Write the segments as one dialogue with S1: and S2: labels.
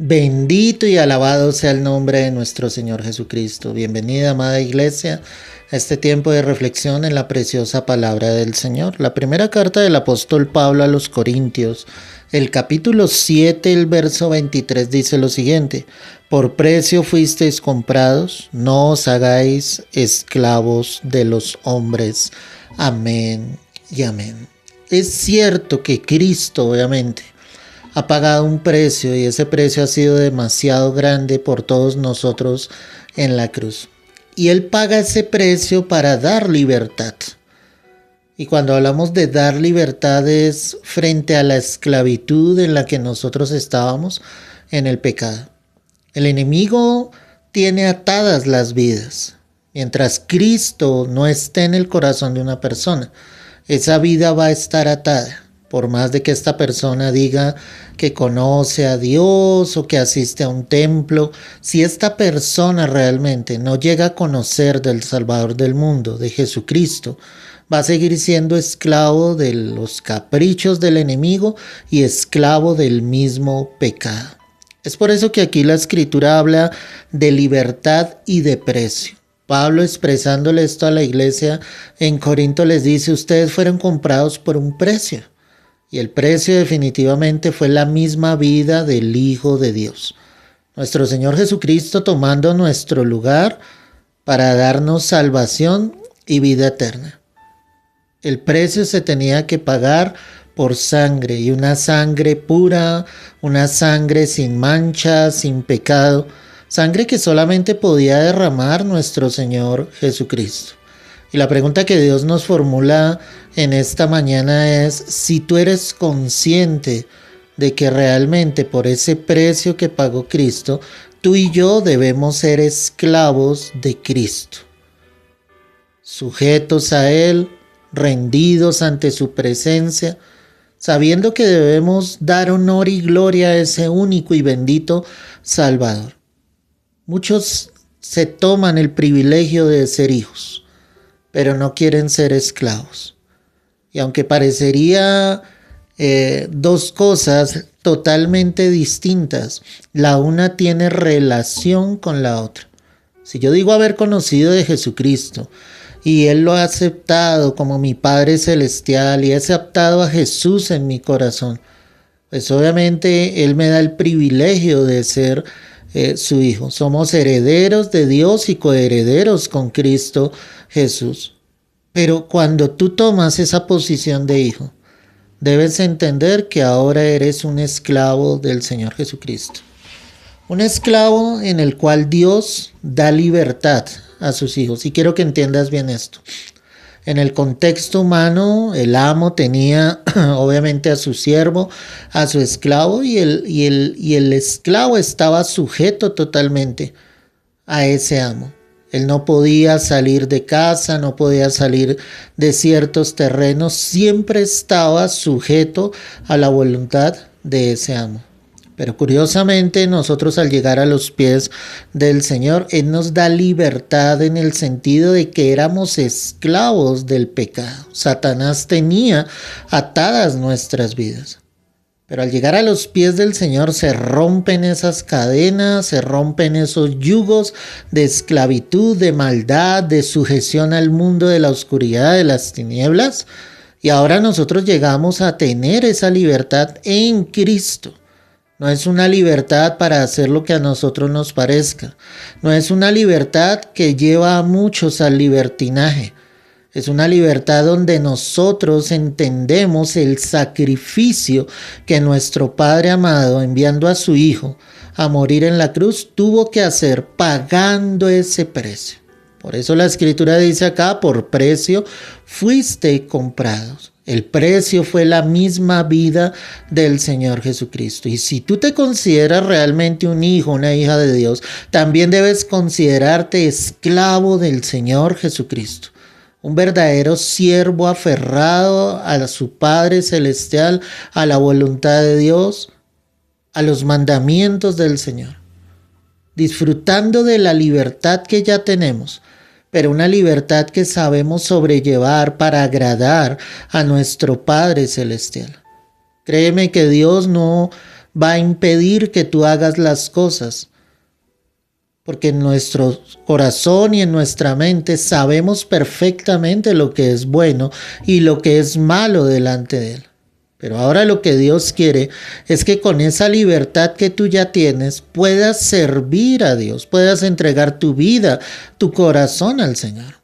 S1: Bendito y alabado sea el nombre de nuestro Señor Jesucristo. Bienvenida, amada iglesia, a este tiempo de reflexión en la preciosa palabra del Señor. La primera carta del apóstol Pablo a los Corintios, el capítulo 7, el verso 23 dice lo siguiente: por precio fuisteis comprados, no os hagáis esclavos de los hombres. Amén y amén. Es cierto que Cristo, obviamente, ha pagado un precio y ese precio ha sido demasiado grande por todos nosotros en la cruz. Y Él paga ese precio para dar libertad. Y cuando hablamos de dar libertad es frente a la esclavitud en la que nosotros estábamos en el pecado. El enemigo tiene atadas las vidas. Mientras Cristo no esté en el corazón de una persona, esa vida va a estar atada. Por más de que esta persona diga que conoce a Dios o que asiste a un templo, si esta persona realmente no llega a conocer del Salvador del mundo, de Jesucristo, va a seguir siendo esclavo de los caprichos del enemigo y esclavo del mismo pecado. Es por eso que aquí la Escritura habla de libertad y de precio. Pablo, expresándole esto a la iglesia en Corinto, les dice: ustedes fueron comprados por un precio. Y el precio definitivamente fue la misma vida del Hijo de Dios. Nuestro Señor Jesucristo tomando nuestro lugar para darnos salvación y vida eterna. El precio se tenía que pagar por sangre, y una sangre pura, una sangre sin mancha, sin pecado, sangre que solamente podía derramar nuestro Señor Jesucristo. Y la pregunta que Dios nos formula en esta mañana es si tú eres consciente de que realmente por ese precio que pagó Cristo, tú y yo debemos ser esclavos de Cristo, sujetos a Él, rendidos ante su presencia, sabiendo que debemos dar honor y gloria a ese único y bendito Salvador. Muchos se toman el privilegio de ser hijos, pero no quieren ser esclavos. Y aunque parecería dos cosas totalmente distintas, la una tiene relación con la otra. Si yo digo haber conocido de Jesucristo y Él lo ha aceptado como mi Padre Celestial y he aceptado a Jesús en mi corazón, pues obviamente Él me da el privilegio de ser su hijo. Somos herederos de Dios y coherederos con Cristo Jesús. Pero cuando tú tomas esa posición de hijo, debes entender que ahora eres un esclavo del Señor Jesucristo. Un esclavo en el cual Dios da libertad a sus hijos. Y quiero que entiendas bien esto. En el contexto humano, el amo tenía obviamente a su siervo, a su esclavo, y el esclavo estaba sujeto totalmente a ese amo. Él no podía salir de casa, no podía salir de ciertos terrenos, siempre estaba sujeto a la voluntad de ese amo. Pero curiosamente nosotros al llegar a los pies del Señor, Él nos da libertad en el sentido de que éramos esclavos del pecado. Satanás tenía atadas nuestras vidas. Pero al llegar a los pies del Señor se rompen esas cadenas, se rompen esos yugos de esclavitud, de maldad, de sujeción al mundo de la oscuridad, de las tinieblas. Y ahora nosotros llegamos a tener esa libertad en Cristo. No es una libertad para hacer lo que a nosotros nos parezca. No es una libertad que lleva a muchos al libertinaje. Es una libertad donde nosotros entendemos el sacrificio que nuestro Padre amado, enviando a su Hijo a morir en la cruz, tuvo que hacer pagando ese precio. Por eso la Escritura dice acá: por precio fuiste comprados. El precio fue la misma vida del Señor Jesucristo. Y si tú te consideras realmente un hijo, una hija de Dios, también debes considerarte esclavo del Señor Jesucristo. Un verdadero siervo aferrado a su Padre Celestial, a la voluntad de Dios, a los mandamientos del Señor. Disfrutando de la libertad que ya tenemos, pero una libertad que sabemos sobrellevar para agradar a nuestro Padre Celestial. Créeme que Dios no va a impedir que tú hagas las cosas. Porque en nuestro corazón y en nuestra mente sabemos perfectamente lo que es bueno y lo que es malo delante de Él. Pero ahora lo que Dios quiere es que con esa libertad que tú ya tienes puedas servir a Dios, puedas entregar tu vida, tu corazón al Señor.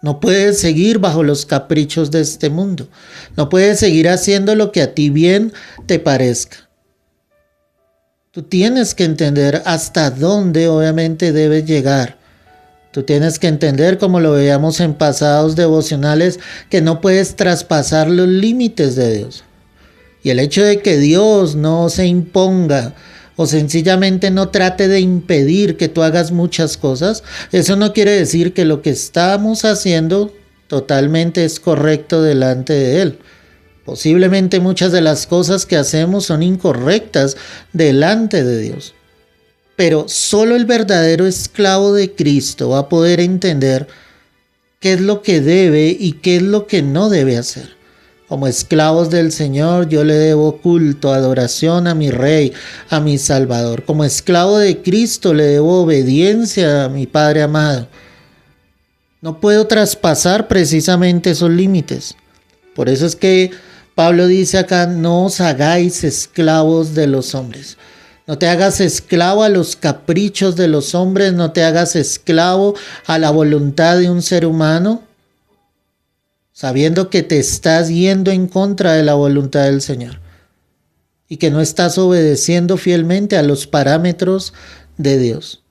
S1: No puedes seguir bajo los caprichos de este mundo. No puedes seguir haciendo lo que a ti bien te parezca. Tú tienes que entender hasta dónde obviamente debes llegar. Tú tienes que entender, como lo veíamos en pasados devocionales, que no puedes traspasar los límites de Dios. Y el hecho de que Dios no se imponga o sencillamente no trate de impedir que tú hagas muchas cosas, eso no quiere decir que lo que estamos haciendo totalmente es correcto delante de Él. Posiblemente muchas de las cosas que hacemos son incorrectas delante de Dios. Pero solo el verdadero esclavo de Cristo va a poder entender qué es lo que debe y qué es lo que no debe hacer. Como esclavos del Señor, yo le debo culto, adoración a mi Rey, a mi Salvador. Como esclavo de Cristo, le debo obediencia a mi Padre amado. No puedo traspasar precisamente esos límites. Por eso es que Pablo dice acá, no os hagáis esclavos de los hombres. No te hagas esclavo a los caprichos de los hombres, no te hagas esclavo a la voluntad de un ser humano, sabiendo que te estás yendo en contra de la voluntad del Señor y que no estás obedeciendo fielmente a los parámetros de Dios.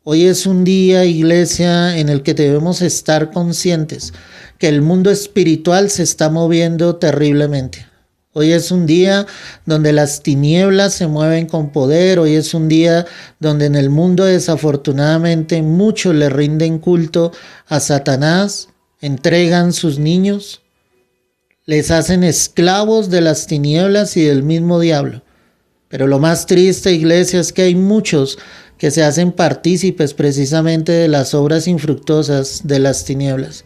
S1: Hoy es un día, iglesia, en el que debemos estar conscientes que el mundo espiritual se está moviendo terriblemente. Hoy es un día donde las tinieblas se mueven con poder. Hoy es un día donde en el mundo desafortunadamente muchos le rinden culto a Satanás, entregan sus niños, les hacen esclavos de las tinieblas y del mismo diablo. Pero lo más triste, iglesia, es que hay muchos que se hacen partícipes precisamente de las obras infructuosas de las tinieblas.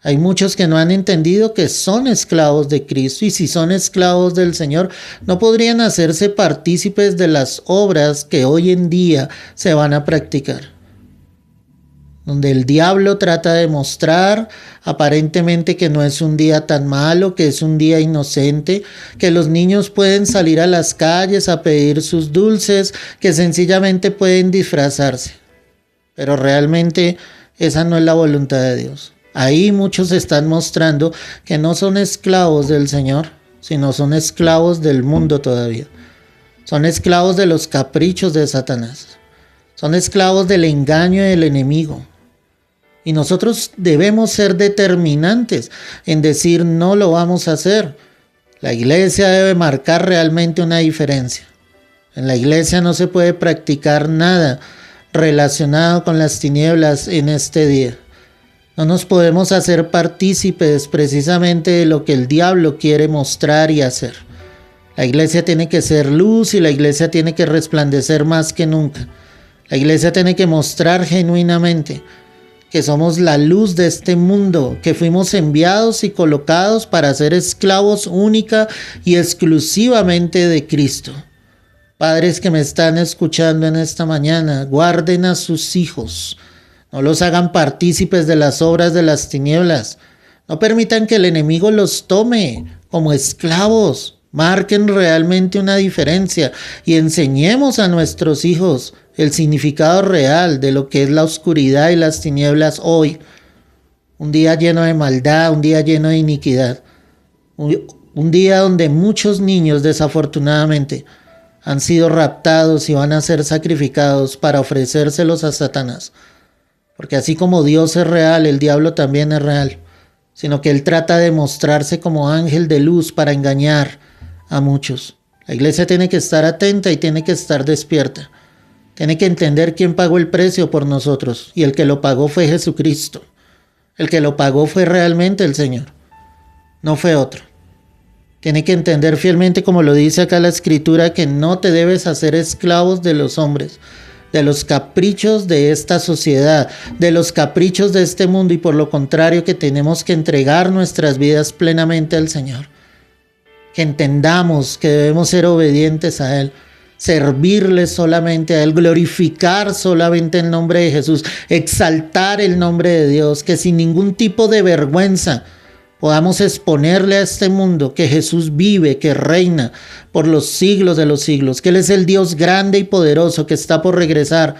S1: Hay muchos que no han entendido que son esclavos de Cristo, y si son esclavos del Señor, no podrían hacerse partícipes de las obras que hoy en día se van a practicar. Donde el diablo trata de mostrar aparentemente que no es un día tan malo, que es un día inocente, que los niños pueden salir a las calles a pedir sus dulces, que sencillamente pueden disfrazarse. Pero realmente esa no es la voluntad de Dios. Ahí muchos están mostrando que no son esclavos del Señor, sino son esclavos del mundo todavía. Son esclavos de los caprichos de Satanás. Son esclavos del engaño del enemigo. Y nosotros debemos ser determinantes en decir no lo vamos a hacer. La iglesia debe marcar realmente una diferencia. En la iglesia no se puede practicar nada relacionado con las tinieblas en este día. No nos podemos hacer partícipes precisamente de lo que el diablo quiere mostrar y hacer. La iglesia tiene que ser luz y la iglesia tiene que resplandecer más que nunca. La iglesia tiene que mostrar genuinamente que somos la luz de este mundo, que fuimos enviados y colocados para ser esclavos única y exclusivamente de Cristo. Padres que me están escuchando en esta mañana, guarden a sus hijos. No los hagan partícipes de las obras de las tinieblas. No permitan que el enemigo los tome como esclavos. Marquen realmente una diferencia y enseñemos a nuestros hijos el significado real de lo que es la oscuridad y las tinieblas hoy. Un día lleno de maldad, un día lleno de iniquidad. Un día donde muchos niños desafortunadamente han sido raptados y van a ser sacrificados para ofrecérselos a Satanás. Porque así como Dios es real, el diablo también es real. Sino que él trata de mostrarse como ángel de luz para engañar a muchos. La iglesia tiene que estar atenta y tiene que estar despierta. Tiene que entender quién pagó el precio por nosotros. Y el que lo pagó fue Jesucristo. El que lo pagó fue realmente el Señor. No fue otro. Tiene que entender fielmente, como lo dice acá la Escritura, que no te debes hacer esclavos de los hombres, de los caprichos de esta sociedad, de los caprichos de este mundo, y por lo contrario que tenemos que entregar nuestras vidas plenamente al Señor. Que entendamos que debemos ser obedientes a Él, servirle solamente a Él, glorificar solamente el nombre de Jesús, exaltar el nombre de Dios, que sin ningún tipo de vergüenza podamos exponerle a este mundo que Jesús vive, que reina por los siglos de los siglos, que Él es el Dios grande y poderoso que está por regresar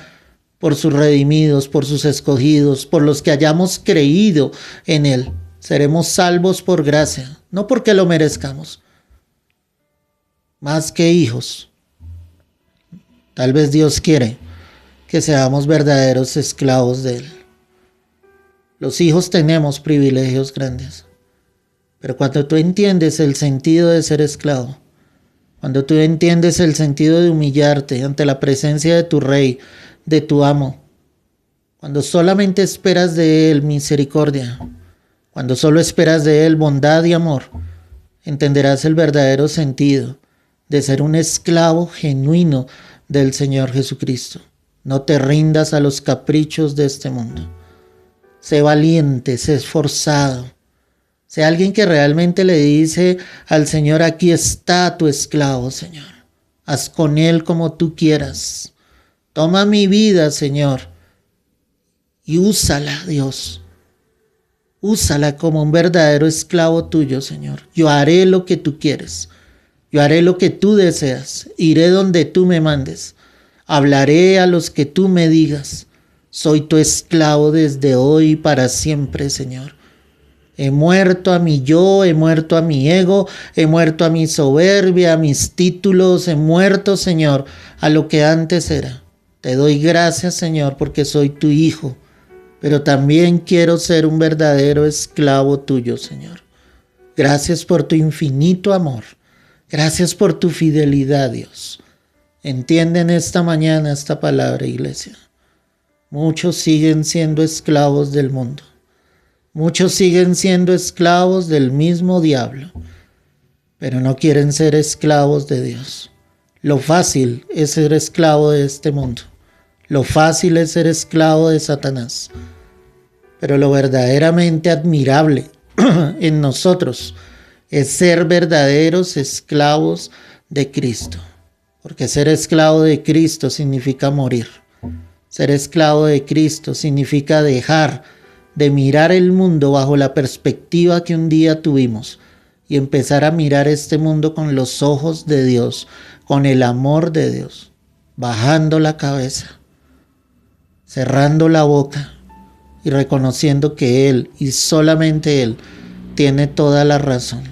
S1: por sus redimidos, por sus escogidos, por los que hayamos creído en Él. Seremos salvos por gracia, no porque lo merezcamos. Más que hijos, tal vez Dios quiere que seamos verdaderos esclavos de Él. Los hijos tenemos privilegios grandes. Pero cuando tú entiendes el sentido de ser esclavo, cuando tú entiendes el sentido de humillarte ante la presencia de tu rey, de tu amo, cuando solamente esperas de Él misericordia, cuando solo esperas de Él bondad y amor, entenderás el verdadero sentido de ser un esclavo genuino del Señor Jesucristo. No te rindas a los caprichos de este mundo. Sé valiente, sé esforzado. Sé alguien que realmente le dice al Señor: aquí está tu esclavo, Señor. Haz con él como tú quieras. Toma mi vida, Señor, y úsala, Dios. Úsala como un verdadero esclavo tuyo, Señor. Yo haré lo que tú quieres. Yo haré lo que tú deseas. Iré donde tú me mandes. Hablaré a los que tú me digas. Soy tu esclavo desde hoy para siempre, Señor. He muerto a mi yo, he muerto a mi ego, he muerto a mi soberbia, a mis títulos, he muerto, Señor, a lo que antes era. Te doy gracias, Señor, porque soy tu hijo, pero también quiero ser un verdadero esclavo tuyo, Señor. Gracias por tu infinito amor. Gracias por tu fidelidad, Dios. Entienden esta mañana esta palabra, iglesia. Muchos siguen siendo esclavos del mundo. Muchos siguen siendo esclavos del mismo diablo, pero no quieren ser esclavos de Dios. Lo fácil es ser esclavo de este mundo. Lo fácil es ser esclavo de Satanás. Pero lo verdaderamente admirable en nosotros es ser verdaderos esclavos de Cristo. Porque ser esclavo de Cristo significa morir. Ser esclavo de Cristo significa dejar de mirar el mundo bajo la perspectiva que un día tuvimos y empezar a mirar este mundo con los ojos de Dios, con el amor de Dios, bajando la cabeza, cerrando la boca y reconociendo que Él y solamente Él tiene toda la razón,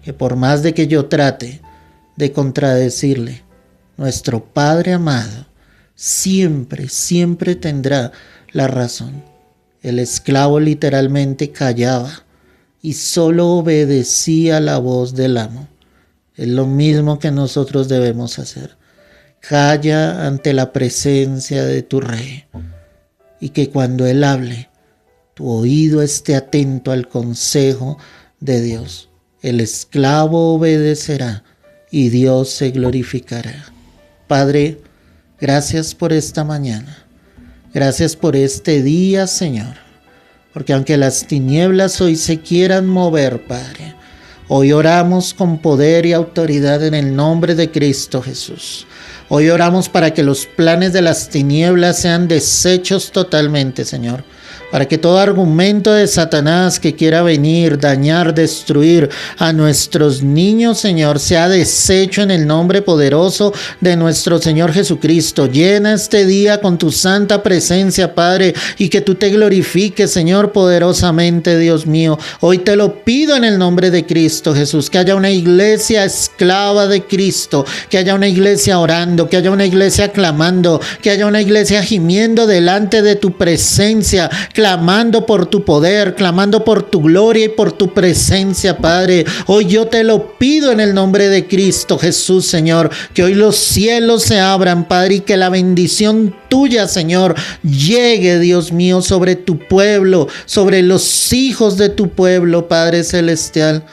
S1: que por más de que yo trate de contradecirle, nuestro Padre amado siempre, siempre tendrá la razón. El esclavo literalmente callaba y solo obedecía la voz del amo. Es lo mismo que nosotros debemos hacer. Calla ante la presencia de tu rey y que cuando él hable, tu oído esté atento al consejo de Dios. El esclavo obedecerá y Dios se glorificará. Padre, gracias por esta mañana. Gracias por este día, Señor, porque aunque las tinieblas hoy se quieran mover, Padre, hoy oramos con poder y autoridad en el nombre de Cristo Jesús. Hoy oramos para que los planes de las tinieblas sean deshechos totalmente, Señor. Para que todo argumento de Satanás que quiera venir, dañar, destruir a nuestros niños, Señor, sea deshecho en el nombre poderoso de nuestro Señor Jesucristo. Llena este día con tu santa presencia, Padre, y que tú te glorifiques, Señor, poderosamente, Dios mío. Hoy te lo pido en el nombre de Cristo Jesús, que haya una iglesia esclava de Cristo, que haya una iglesia orando, que haya una iglesia clamando, que haya una iglesia gimiendo delante de tu presencia, clamando por tu poder, clamando por tu gloria y por tu presencia, Padre. Hoy yo te lo pido en el nombre de Cristo Jesús, Señor, que hoy los cielos se abran, Padre, y que la bendición tuya, Señor, llegue, Dios mío, sobre tu pueblo, sobre los hijos de tu pueblo, Padre celestial.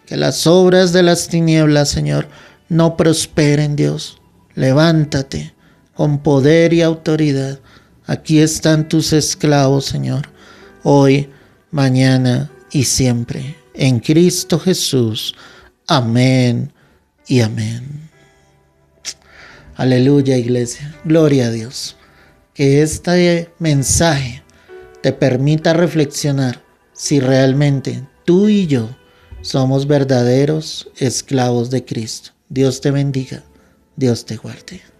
S1: Que las obras de las tinieblas, Señor, no prosperen, Dios. Levántate con poder y autoridad. Aquí están tus esclavos, Señor, hoy, mañana y siempre. En Cristo Jesús. Amén y amén. Aleluya, iglesia. Gloria a Dios. Que este mensaje te permita reflexionar si realmente tú y yo somos verdaderos esclavos de Cristo. Dios te bendiga. Dios te guarde.